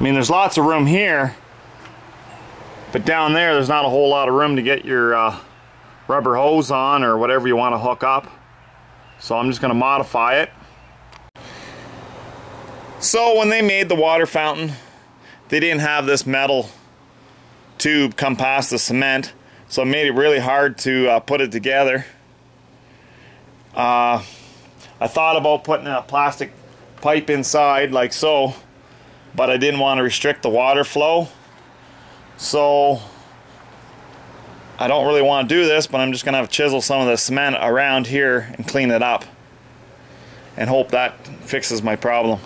I mean, there's lots of room here, but down there's not a whole lot of room to get your rubber hose on or whatever you want to hook up. So I'm just going to modify it. So when they made the water fountain, they didn't have this metal tube come past the cement, so it made it really hard to put it together. I thought about putting a plastic pipe inside like so, but I didn't want to restrict the water flow, so I don't really want to do this, but I'm just going to have to chisel some of the cement around here and clean it up and hope that fixes my problem.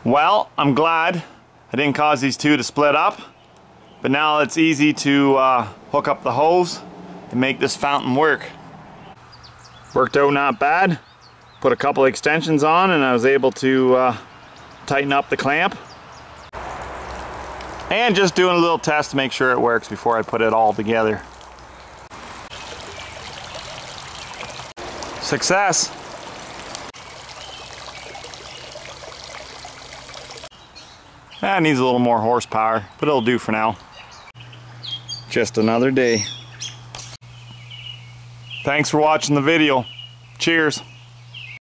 Well, I'm glad I didn't cause these two to split up, but now it's easy to hook up the hose and make this fountain work. Worked out not bad. Put a couple extensions on and I was able to tighten up the clamp. And just doing a little test to make sure it works before I put it all together. Success! That needs a little more horsepower, but it'll do for now. Just another day. Thanks for watching the video. Cheers.